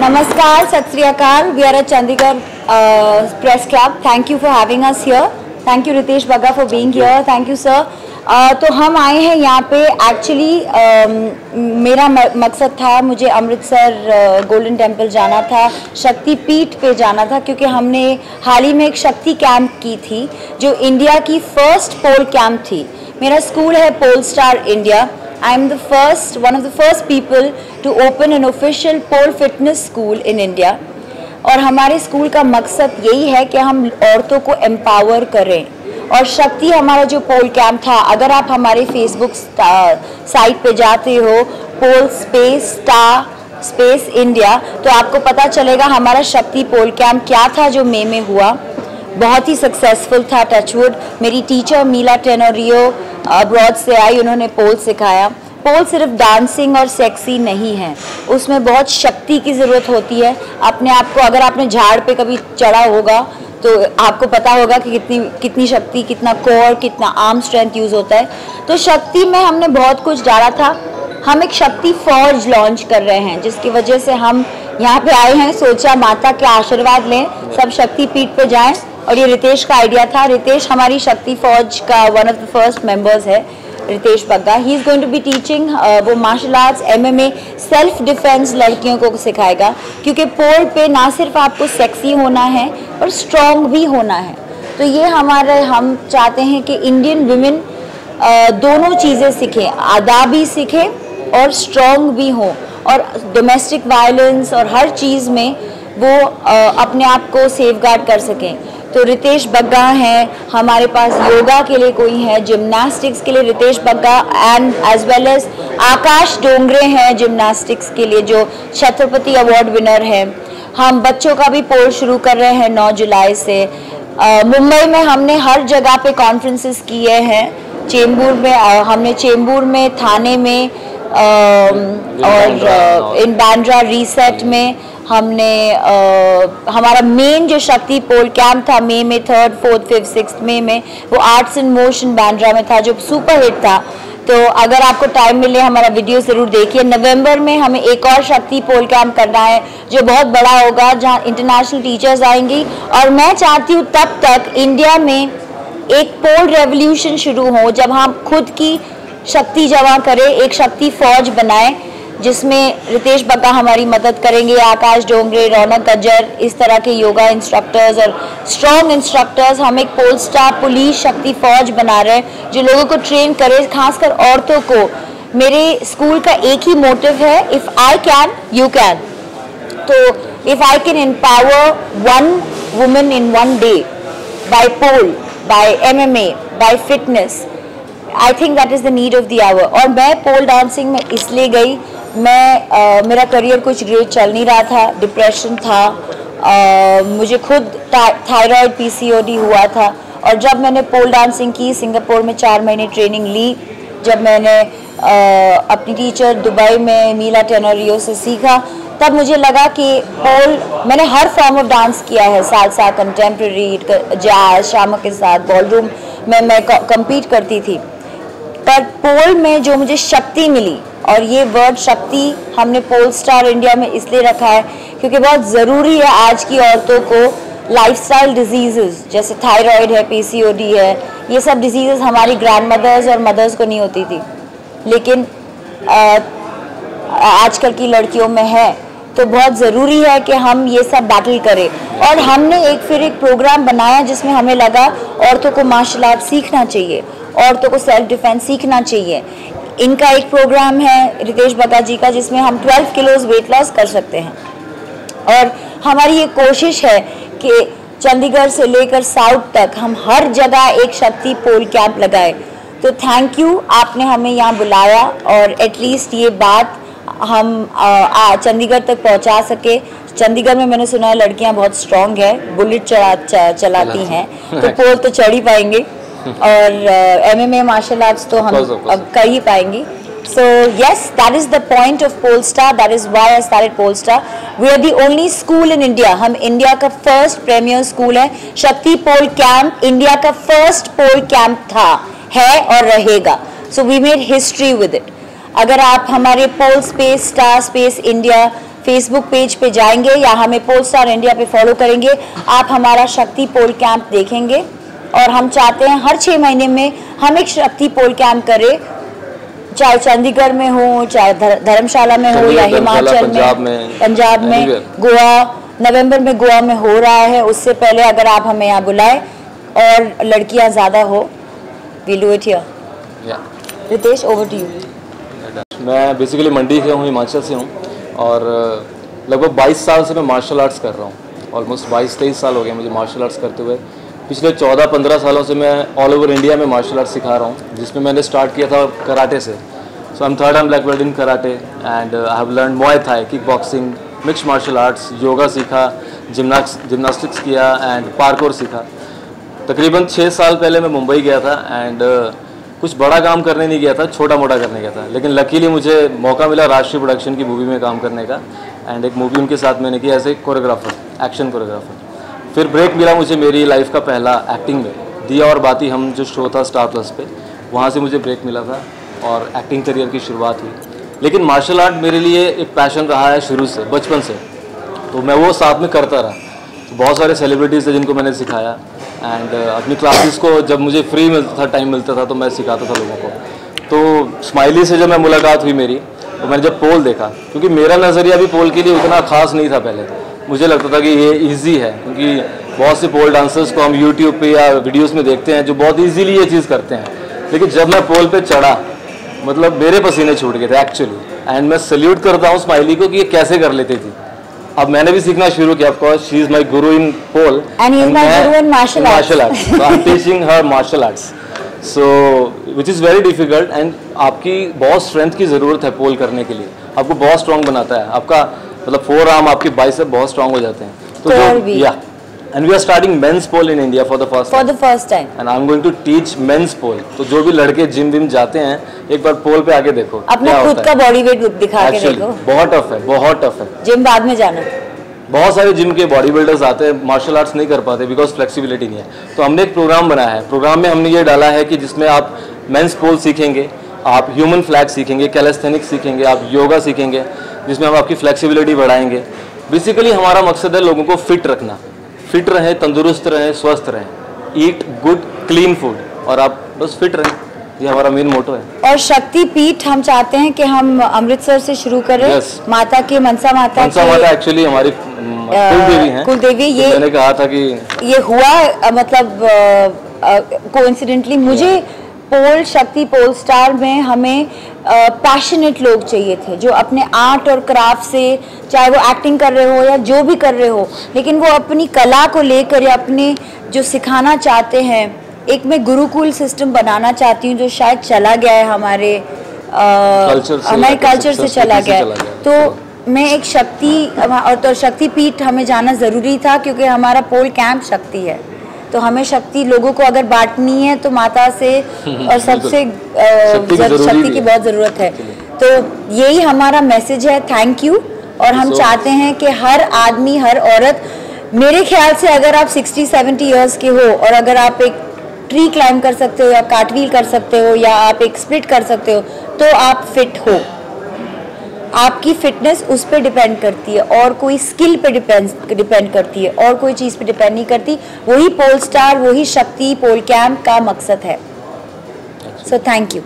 Namaskar, Sat Sri Akal. We are at Chandigarh Press Club. Thank you for having us here. Thank you Ritesh Bagga for being here. Thank you sir. तो हम आए हैं यहाँ पे actually मेरा मकसद था, मुझे अमृतसर गोल्डन टेम्पल जाना था, शक्ति पीठ पे जाना था, क्योंकि हमने हाल ही में एक शक्ति कैंप की थी जो इंडिया की फर्स्ट पोल कैंप थी। मेरा स्कूल है pole star India. I am one of the first people to open an official pole fitness school in India। और हमारे स्कूल का मकसद यही है कि हम औरतों को एम्पावर करें। और शक्ति हमारा जो पोल कैंप था, अगर आप हमारे फेसबुक साइट पे जाते हो पोल स्पेस इंडिया, तो आपको पता चलेगा हमारा शक्ति पोल कैंप क्या था जो मई में हुआ। बहुत ही सक्सेसफुल था, टचवुड। मेरी टीचर मीला टेनोरियो अब्रॉड से आई, उन्होंने पोल सिखाया। पोल सिर्फ डांसिंग और सेक्सी नहीं है, उसमें बहुत शक्ति की ज़रूरत होती है। अपने आप को, अगर आपने झाड़ पे कभी चढ़ा होगा तो आपको पता होगा कि कितनी शक्ति, कितना कोर, कितना आर्म स्ट्रेंथ यूज़ होता है। तो शक्ति में हमने बहुत कुछ डाला था। हम एक शक्ति फौज लॉन्च कर रहे हैं, जिसकी वजह से हम यहाँ पे आए हैं। सोचा माता के आशीर्वाद लें, सब शक्ति पीठ पे जाएं। और ये रितेश का आइडिया था। रितेश हमारी शक्ति फौज का one of the first members है, Ritesh Bagga. He is going to be teaching, वो martial arts, MMA, self defence लड़कियों को सिखाएगा। क्योंकि पोल पे ना सिर्फ आपको सेक्सी होना है और स्ट्रॉन्ग भी होना है। तो ये हम चाहते हैं कि इंडियन वुमेन दोनों चीज़ें सीखें, आदाब भी सीखें और स्ट्रॉन्ग भी हों, और डोमेस्टिक वायलेंस और हर चीज़ में वो अपने आप को सेफगार्ड कर सकें। तो रितेश बग्गा हैं, हमारे पास योगा के लिए कोई है, जिम्नास्टिक्स के लिए Ritesh Bagga, and as well as Akash Dongre हैं जिम्नास्टिक्स के लिए, जो छत्रपति अवार्ड विनर हैं। हम बच्चों का भी पोल शुरू कर रहे हैं 9 जुलाई से। मुंबई में हमने हर जगह पे कॉन्फ्रेंसेस किए हैं। चेंबूर में हमने चेंबूर में, थाने में और इन बांद्रा रीसेट में हमने हमारा मेन जो शक्ति पोल कैंप था मई में 3rd, 4th, 5th, 6th मई में, वो आर्ट्स इन मोशन बांद्रा में था, जो सुपर हिट था। तो अगर आपको टाइम मिले हमारा वीडियो ज़रूर देखिए। नवंबर में हमें एक और शक्ति पोल कैंप करना है जो बहुत बड़ा होगा, जहां इंटरनेशनल टीचर्स आएंगी। और मैं चाहती हूँ तब तक इंडिया में एक पोल रेवोल्यूशन शुरू हो, जब हम खुद की शक्ति जमा करें, एक शक्ति फौज बनाएं, जिसमें रितेश बग्गा हमारी मदद करेंगे, आकाश डोंगरे, रौनक गज्जर, इस तरह के योगा इंस्ट्रक्टर्स और स्ट्रॉन्ग इंस्ट्रक्टर्स। हम एक पोल स्टार पुलिस शक्ति फौज बना रहे हैं जो लोगों को ट्रेन करे, खासकर औरतों को। मेरे स्कूल का एक ही मोटिव है, if I can you can. तो if I can empower one women in one day by pole, by MMA, by fitness, I think that is the need of the hour. और मैं पोल dancing में इसलिए गई, मेरा career कुछ great चल नहीं रहा था, डिप्रेशन था, मुझे खुद थायराइड PCOD हुआ था। और जब मैंने पोल डांसिंग की, सिंगापुर में 4 महीने ट्रेनिंग ली, जब मैंने अपनी टीचर दुबई में मीला टेनोरियो से सीखा, तब मुझे लगा कि पोल, मैंने हर फॉर्म ऑफ डांस किया है, सालसा, कंटेम्प्रेरी, जैज, शामा के साथ, बॉलरूम में मैं कम्पीट करती थी। पर पोल में जो मुझे शक्ति मिली, और ये वर्ड शक्ति हमने पोल स्टार इंडिया में इसलिए रखा है क्योंकि बहुत ज़रूरी है आज की औरतों को। लाइफस्टाइल डिजीज़ेस जैसे थायराइड है, PCOD है, ये सब डिजीज़ेस हमारी ग्रैंड मदर्स और मदर्स को नहीं होती थी, लेकिन आजकल की लड़कियों में है। तो बहुत ज़रूरी है कि हम ये सब बैटल करें। और हमने फिर एक प्रोग्राम बनाया जिसमें हमें लगा औरतों को मार्शल आर्ट सीखना चाहिए, औरतों को सेल्फ डिफेंस सीखना चाहिए। इनका एक प्रोग्राम है रितेश बग्गा जी का, जिसमें हम 12 किलोज वेट लॉस कर सकते हैं। और हमारी ये कोशिश है कि चंडीगढ़ से लेकर साउथ तक हम हर जगह एक शक्ति पोल कैंप लगाए। तो थैंक यू, आपने हमें यहाँ बुलाया और एटलीस्ट ये बात हम चंडीगढ़ तक पहुँचा सके। चंडीगढ़ में मैंने सुना है लड़कियाँ बहुत स्ट्रॉन्ग है, बुलेट चलाती हैं, तो पोल तो चढ़ ही पाएंगे। और MMA मार्शल आर्ट्स तो हम अब कर ही पाएंगी। So yes, that is the point of Polestar. That is why I started Polestar. We are the only school in India. हम इंडिया का फर्स्ट प्रीमियर स्कूल है। शक्ति पोल कैंप इंडिया का फर्स्ट पोल कैंप था, है और रहेगा। So we made history with it. अगर आप हमारे pole space, star space India Facebook page पे जाएंगे या हमें पोल स्टार इंडिया पे फॉलो करेंगे, आप हमारा शक्ति पोल कैंप देखेंगे। और हम चाहते हैं हर 6 महीने में हम एक शक्ति पोल कैंप करें, चाहे चंडीगढ़ में हो, चाहे धर्मशाला में हो, या हिमाचल में, पंजाब में, गोवा। नवंबर में गोवा में हो रहा है, उससे पहले अगर आप हमें यहाँ बुलाएं और लड़कियाँ ज़्यादा हो, we'll do it here. Ritesh, over to you. मैं बेसिकली मंडी से हूँ, हिमाचल से हूँ, और लगभग 22 साल से मैं मार्शल आर्ट्स कर रहा हूँ। ऑलमोस्ट 22-23 साल हो गए मुझे मार्शल आर्ट्स करते हुए। पिछले 14-15 सालों से मैं ऑल ओवर इंडिया में मार्शल आर्ट्स सिखा रहा हूँ, जिसमें मैंने स्टार्ट किया था कराटे से। So I am 3rd black belt in karate and I have learn Muay Thai, kick boxing, mixed martial arts, yoga सीखा, जिम्नास्टिक्स किया एंड पार्कोर सीखा। तकरीबन 6 साल पहले मैं मुंबई गया था एंड कुछ बड़ा काम करने नहीं गया था, छोटा मोटा करने गया था, लेकिन लकीली मुझे मौका मिला राष्ट्रीय प्रोडक्शन की मूवी में काम करने का एंड एक मूवी उनके साथ मैंने किया as a choreographer, action choreographer. फिर ब्रेक मिला मुझे मेरी लाइफ का पहला एक्टिंग में, दिया और बाती हम जो शो था स्टार प्लस पे, वहाँ से मुझे ब्रेक मिला था और एक्टिंग करियर की शुरुआत हुई। लेकिन मार्शल आर्ट मेरे लिए एक पैशन रहा है शुरू से, बचपन से, तो मैं वो साथ में करता रहा। तो बहुत सारे सेलिब्रिटीज़ थे जिनको मैंने सिखाया एंड अपनी क्लासेस को जब मुझे फ्री मिलता था, टाइम मिलता था, तो मैं सिखाता था लोगों को। तो स्माइली से जब मैं मुलाकात हुई मेरी, तो मैंने जब पोल देखा, क्योंकि मेरा नज़रिया भी पोल के लिए उतना ख़ास नहीं था पहले, मुझे लगता था कि ये इजी है, क्योंकि बहुत से पोल डांसर्स को हम यूट्यूब पे या वीडियोस में देखते हैं जो बहुत इजीली ये चीज़ करते हैं। लेकिन जब मैं पोल पे चढ़ा, मतलब मेरे पसीने छूट गए थे एक्चुअली। एंड मैं सल्यूट करता हूँ स्माइली को कि ये कैसे कर लेती थी। अब मैंने भी सीखना शुरू किया, of course she is my guru in pole and he is my guru in martial arts. So I am teaching her martial arts, so which is very difficult and आपकी बहुत स्ट्रेंथ की ज़रूरत है पोल करने के लिए। आपको बहुत स्ट्रॉन्ग बनाता है, आपका मतलब 4 आर्म, आपके बाइसेप बहुत स्ट्रॉन्ग हो जाते हैं। तो या and we are starting men's pole in India for the first time and I am going to teach men's pole. तो जो भी लड़के जिम विम जाते हैं, एक बार पोल पे आके देखो, अपना खुद का बॉडी वेट दिखा के देखो। बहुत टफ है, बहुत टफ है। जिम बाद में जाना। बहुत सारे जिम के बॉडी बिल्डर्स आते हैं, मार्शल आर्ट्स नहीं कर पाते बिकॉज फ्लेक्सिबिलिटी नहीं है। तो हमने एक प्रोग्राम बनाया है, प्रोग्राम में हमने ये डाला है कि जिसमें आप मेंस पोल सीखेंगे, आप ह्यूमन फ्लैग सीखेंगे, कैलिस्थेनिक्स सीखेंगे, आप योगा सीखेंगे, जिसमें हम आपकी फ्लेक्सिबिलिटी बढ़ाएंगे। बेसिकली हमारा मकसद है लोगों को फिट रखना, फिट रहें, तंदुरुस्त रहें, स्वस्थ रहें, ईट गुड क्लीन फूड, और आप बस फिट रहें, ये हमारा मेन मोटो है। और शक्ति पीठ हम चाहते हैं कि हम अमृतसर से शुरू करें। माता के मनसा माता एक्चुअली हमारी कुलदेवी हैं। कुलदेवी, ये मैंने कहा था कि ये हुआ मतलब कोइंसिडेंटली मुझे पोल शक्ति पोल स्टार में हमें पैशनेट लोग चाहिए थे, जो अपने आर्ट और क्राफ्ट से, चाहे वो एक्टिंग कर रहे हो या जो भी कर रहे हो, लेकिन वो अपनी कला को लेकर या अपने जो सिखाना चाहते हैं। एक मैं गुरुकुल सिस्टम बनाना चाहती हूँ जो शायद चला गया है हमारे कल्चर से चला गया है। तो मैं एक शक्ति और तो शक्तिपीठ हमें जाना ज़रूरी था, क्योंकि हमारा पोल कैंप शक्ति है। तो हमें शक्ति लोगों को अगर बांटनी है तो माता से और सबसे शक्ति की बहुत ज़रूरत है। तो यही हमारा मैसेज है, थैंक यू। और हम चाहते हैं कि हर आदमी, हर औरत, मेरे ख्याल से अगर आप 60-70 इयर्स के हो और अगर आप एक ट्री क्लाइंब कर सकते हो या कार्टव्हील कर सकते हो या आप एक स्प्लिट कर सकते हो, तो आप फिट हो। आपकी फिटनेस उस पर डिपेंड करती है और कोई स्किल पे डिपेंड करती है और कोई चीज़ पे डिपेंड नहीं करती। वही पोल स्टार, वही शक्ति पोल कैंप का मकसद है। So thank you.